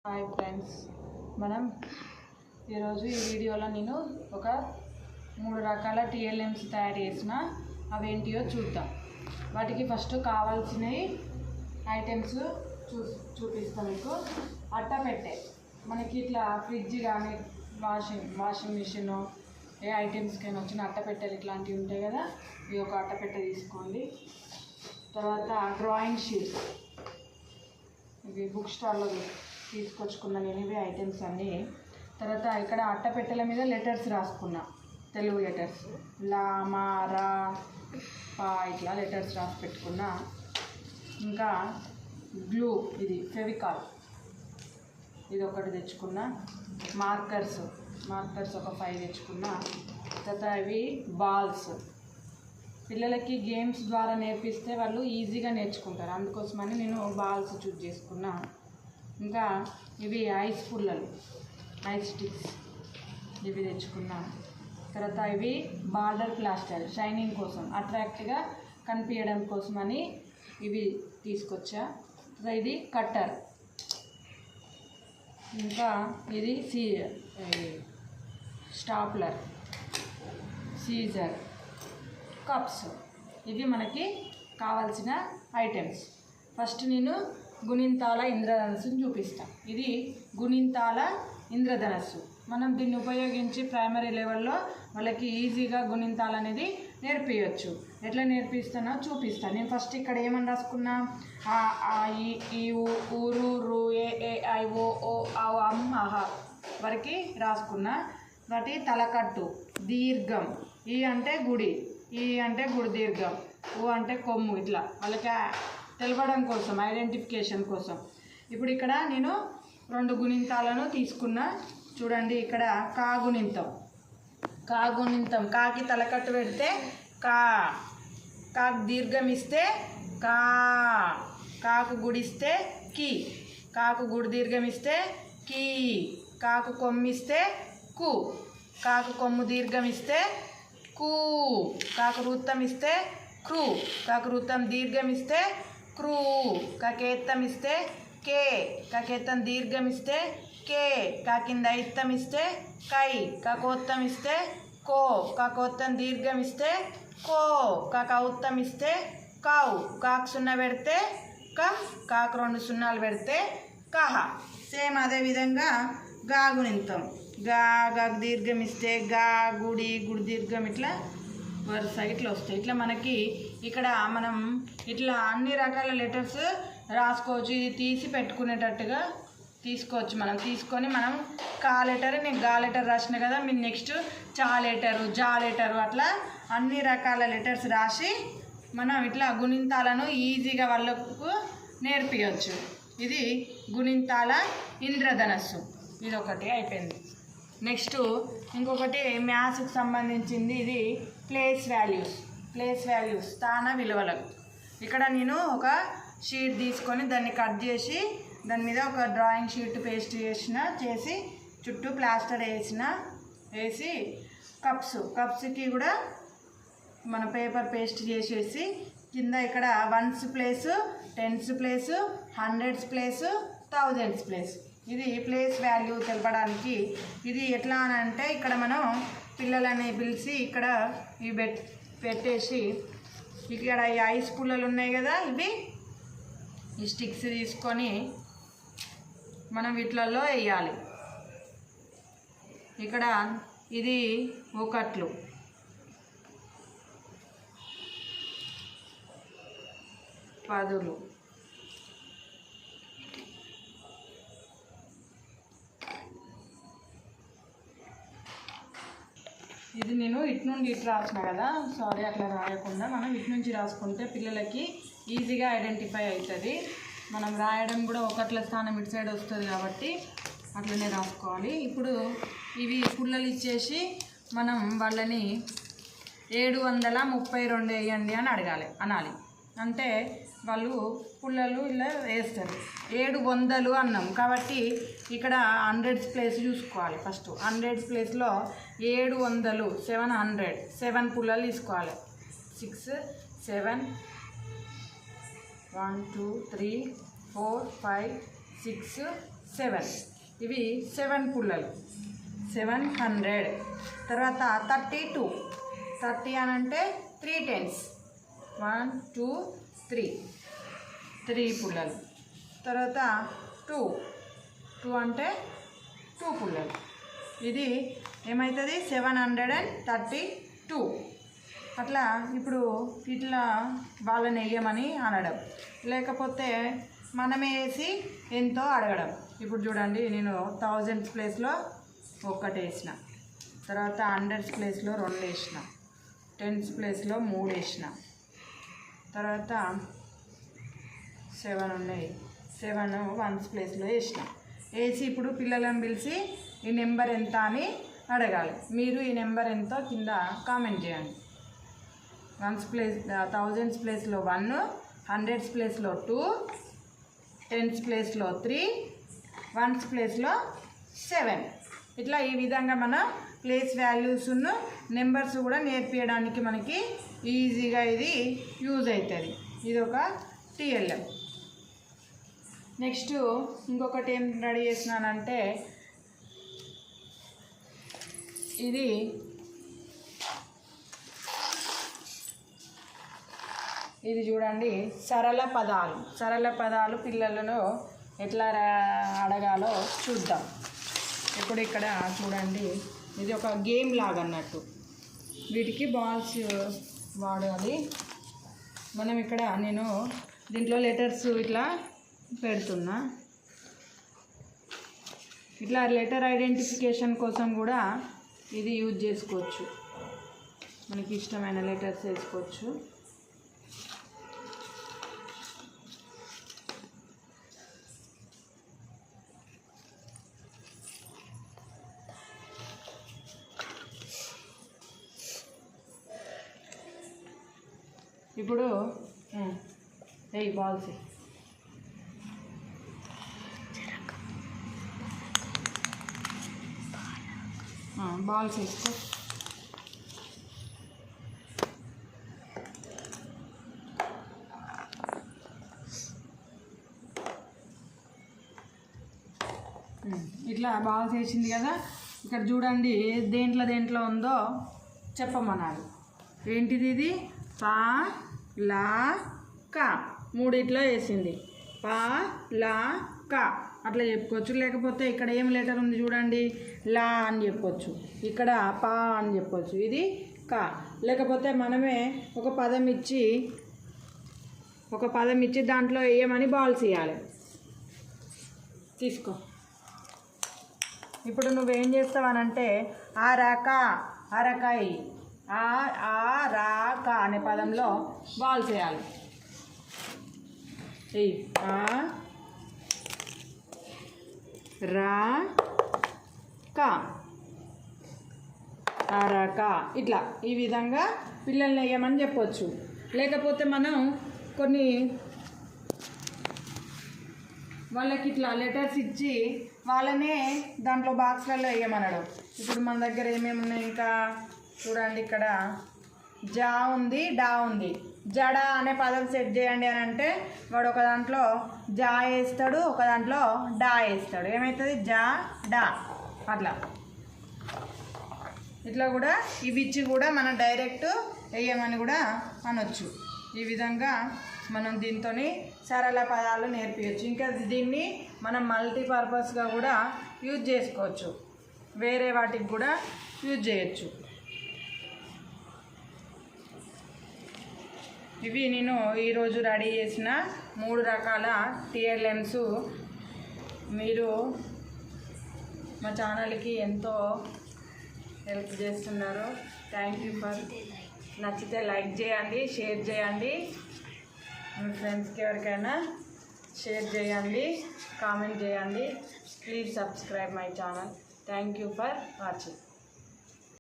Hi friends, మనం ఈరోజు ఈ వీడియోలో నేను ఒక 3 రకాల టీఎల్ఎమ్స్ తయారు చేసిన అవేంటియో చూద్దాం. వాటికి ఫస్ట్ కావాల్సినవి ఐటమ్స్ చూపిస్తాం మీకు. అట్టపెట్టె, మనకి ఇట్లా ఫ్రిడ్జ్ కానీ వాషింగ్ మిషన్ ఏ ఐటమ్స్కైనా వచ్చిన అట్టపెట్టెలు ఇట్లాంటివి ఉంటాయి కదా, ఇవి ఒక అట్టపెట్టె తీసుకోండి. తర్వాత డ్రాయింగ్ షీట్స్, ఇవి బుక్ స్టాల్లో తీసుకొచ్చుకున్న నేను ఇవి ఐటమ్స్ అన్నీ. తర్వాత ఇక్కడ అట్టపెట్టెల మీద లెటర్స్ రాసుకున్నా, తెలుగు లెటర్స్ లా మా రా పా ఇట్లా లెటర్స్ రాసి పెట్టుకున్నా. ఇంకా గ్లూ, ఇది ఫెవికాల్, ఇది ఒకటి తెచ్చుకున్నా. మార్కర్స్ ఒక 5 తెచ్చుకున్నా. తర్వాత ఇవి బాల్స్, పిల్లలకి గేమ్స్ ద్వారా నేర్పిస్తే వాళ్ళు ఈజీగా నేర్చుకుంటారు, అందుకోసమని నేను బాల్స్ చూజ్ చేసుకున్నా. ఇంకా ఇవి ఐస్ పుల్లలు, ఐస్ స్టిక్స్, ఇవి తెచ్చుకున్నా. తర్వాత ఇవి బార్డర్ ప్లాస్టర్, షైనింగ్ కోసం, అట్రాక్ట్గా కనిపించడం కోసమని ఇవి తీసుకొచ్చా. ఇది కట్టర్, ఇంకా ఇది స్టాప్లర్, సీజర్, కప్స్, ఇవి మనకి కావాల్సిన ఐటమ్స్. ఫస్ట్ నేను గుణింతాల ఇంద్రధనస్సుని చూపిస్తాను. ఇది గుణింతాల ఇంద్రధనస్సు. మనం దీన్ని ఉపయోగించి ప్రైమరీ లెవెల్లో వాళ్ళకి ఈజీగా గుణింతాలు అనేది నేర్పించవచ్చు. ఎట్లా నేర్పిస్తానో చూపిస్తాను. నేను ఫస్ట్ ఇక్కడ ఏమని రాసుకున్నా, ఈ ఊరు రు ఏ ఐ ఓ ఔ అమ్ అహ వరకు రాసుకున్నా. వాటి తలకట్టు, దీర్ఘం, ఈ అంటే గుడి, ఈ అంటే గుడి దీర్ఘం, ఓ అంటే కొమ్ము, ఇట్లా వాళ్ళకి తెలపడం కోసం, ఐడెంటిఫికేషన్ కోసం. ఇప్పుడు ఇక్కడ నేను 2 గుణింతాలను తీసుకున్నా. చూడండి, ఇక్కడ కా గుణింతం, కాకి తలకట్టు పెడితే కాకు దీర్ఘం ఇస్తే కాకు గుడిస్తే కాకు గుడి దీర్ఘం ఇస్తే కాకు కొమ్మిస్తే కాకు కొమ్ము దీర్ఘం ఇస్తే కాకు వృత్తం ఇస్తే కాకు వృత్తం దీర్ఘం ఇస్తే కాకేత్తం ఇస్తే కాకేత్తం దీర్ఘం ఇస్తే కాకింద ఐత్తం ఇస్తే కాకోత్తం ఇస్తే కాకోత్తం దీర్ఘం ఇస్తే కాకౌత్తం ఇస్తే కాకు 0 పెడితే కాకు 2 0 పెడితే కహ. సేమ్ అదేవిధంగా గా గుణింతం, గాకు దీర్ఘం ఇస్తే గుడి దీర్ఘం, ఇట్లా వరుస ఇట్లా వస్తాయి. ఇట్లా మనకి ఇక్కడ మనం ఇట్లా అన్ని రకాల లెటర్స్ రాసుకోవచ్చు. ఇది తీసి పెట్టుకునేటట్టుగా తీసుకోవచ్చు. మనం తీసుకొని మనం కా లెటర్, నేను గా లెటర్ రాసిన కదా, మీరు నెక్స్ట్ చా లెటరు, జా లెటరు, అట్లా అన్ని రకాల లెటర్స్ రాసి మనం ఇట్లా గుణింతాలను ఈజీగా వాళ్ళకు నేర్పించవచ్చు. ఇది గుణింతాల ఇంద్రధనస్సు, ఇది ఒకటి అయిపోయింది. నెక్స్ట్ ఇంకొకటి మ్యాథ్స్కి సంబంధించింది, ఇది ప్లేస్ వాల్యూస్, స్థాన విలువలకు. ఇక్కడ నేను ఒక షీట్ తీసుకొని దాన్ని కట్ చేసి దాని మీద ఒక డ్రాయింగ్ షీట్ పేస్ట్ చేసి చుట్టూ ప్లాస్టర్ వేసి కప్స్కి కూడా మన పేపర్ పేస్ట్ చేసేసి కింద ఇక్కడ 1s place, 10s place, 100s place, 1000s place, ఇది ప్లేస్ వాల్యూ తెలపడానికి. ఇది ఎట్లా అని అంటే, ఇక్కడ మనం పిల్లలని పిలిచి ఇక్కడ ఇవి పెట్టేసి ఇక్కడ ఈ ఐస్ పుల్లలు ఉన్నాయి కదా, ఇవి ఈ స్టిక్స్ తీసుకొని మనం వీటిలలో వేయాలి. ఇక్కడ ఇది ఒకట్లు, పదులు, ఇది నేను ఇటు నుండి ఇటు రాసిన కదా, సారీ అట్లా రాయకుండా మనం ఇటు నుంచి రాసుకుంటే పిల్లలకి ఈజీగా ఐడెంటిఫై అవుతుంది. మనం రాయడం కూడా ఒకట్ల స్థానం ఇటు సైడ్ వస్తుంది కాబట్టి అట్లనే రాసుకోవాలి. ఇప్పుడు ఇవి పుల్లలు ఇచ్చేసి మనం వాళ్ళని 732 వేయండి అని అనాలి. అంటే వాళ్ళు పుల్లలు ఇలా వేస్తారు. 700 అన్నాం కాబట్టి ఇక్కడ 100s ప్లేస్ చూసుకోవాలి. ఫస్ట్ 100s ప్లేస్లో 700, 7 పుల్లలు తీసుకోవాలి. 6, 7, 1 2 3 4 5 6 7. ఇవి 7 పుల్లలు 700. తర్వాత 32. 30 అని అంటే 3 10s 1 2 3 పుల్లలు. తర్వాత 2 అంటే 2 పుల్లలు. ఇది ఏమవుతుంది 732. అట్లా ఇప్పుడు ఇట్లా వాళ్ళని వేయమని అనడం, లేకపోతే మనమే వేసి ఎంతో అడగడం. ఇప్పుడు చూడండి, నేను 1000s ప్లేస్లో 1 వేసిన, తర్వాత 100s ప్లేస్లో 2 వేసిన, 10s ప్లేస్లో 3 వేసిన, తర్వాత 7 ఉన్నాయి, 7 1s ప్లేస్లో వేసి ఇప్పుడు పిల్లలను పిలిచి ఈ నెంబర్ ఎంత అని అడగాలి. మీరు ఈ నెంబర్ ఎంతో కింద కామెంట్ చేయండి. 1s ప్లేస్ 1000s ప్లేస్లో 1, 100s ప్లేస్లో 2, 10s ప్లేస్లో 3, 1s ప్లేస్లో 7. ఇట్లా ఈ విధంగా మనం ప్లేస్ వాల్యూస్ను నెంబర్స్ కూడా నేర్పించడానికి మనకి ఈజీగా ఇది యూజ్ అవుతుంది. ఇది ఒక TLM. నెక్స్ట్ ఇంకొకటి ఏం రెడీ చేసినానంటే, ఇది చూడండి, సరళ పదాలు పిల్లలను ఎట్లా అడగాలో చూద్దాం. ఇప్పుడు ఇక్కడ చూడండి, ఇది ఒక గేమ్ లాగా అన్నట్టు. వీటికి బాల్స్ వాడాలి మనం. ఇక్కడ నేను దీంట్లో లెటర్స్ ఇట్లా పెడుతున్నా. ఇట్లా లెటర్ ఐడెంటిఫికేషన్ కోసం కూడా ఇది యూజ్ చేసుకోవచ్చు. మనకి ఇష్టమైన లెటర్స్ వేసుకోవచ్చు. ఇప్పుడు బాల్స్ వేసుకో. ఇట్లా బాల్స్ వేసింది కదా. ఇక్కడ చూడండి, దేంట్లో ఉందో చెప్పమన్నాడు. ఏంటిది? ఇది పా లా కా 3 వేసింది. పా లా కా అట్లా చెప్పుకోవచ్చు. లేకపోతే ఇక్కడ ఏం లెటర్ ఉంది చూడండి, లా అని చెప్పొచ్చు, ఇక్కడ పా అని చెప్పొచ్చు, ఇది కా. లేకపోతే మనమే ఒక పదం ఇచ్చి దాంట్లో వేయమని బాల్స్ ఇవ్వాలి. తీసుకో. ఇప్పుడు నువ్వేం చేస్తావనంటే అరకాయ రా అనే పదంలో బాల్స్ వేయాలి. రా కా అరకా ఇట్లా ఈ విధంగా పిల్లల్ని వేయమని చెప్పొచ్చు. లేకపోతే మనం కొన్ని వాళ్ళకి ఇట్లా లెటర్స్ ఇచ్చి వాళ్ళనే దాంట్లో బాక్స్లలో వేయమనడం. ఇప్పుడు మన దగ్గర ఏమేమి ఉన్నాయి ఇంకా చూడండి, ఇక్కడ జా ఉంది, డా ఉంది. జడ అనే పదం సెట్ చేయండి అని అంటే వాడు ఒక దాంట్లో జా వేస్తాడు, ఒక దాంట్లో డా వేస్తాడు. ఏమవుతుంది? జా డా అట్లా. ఇట్లా కూడా ఇవి ఇచ్చి కూడా మనం డైరెక్ట్ వేయమని కూడా అనొచ్చు. ఈ విధంగా మనం దీంతో సరళ పదాలు నేర్పించవచ్చు. ఇంకా దీన్ని మనం మల్టీపర్పస్గా కూడా యూజ్ చేసుకోవచ్చు, వేరే వాటికి కూడా యూజ్ చేయొచ్చు. ఇవి నేను ఈరోజు రెడీ చేసిన 3 రకాల TLMs. మీరు మా ఛానల్కి ఎంతో హెల్ప్ చేస్తున్నారు. Thank you for. నచ్చితే లైక్ చేయండి, షేర్ చేయండి, మీ ఫ్రెండ్స్కి ఎవరికైనా షేర్ చేయండి, కామెంట్ చేయండి. Please subscribe my channel. Thank you for watching.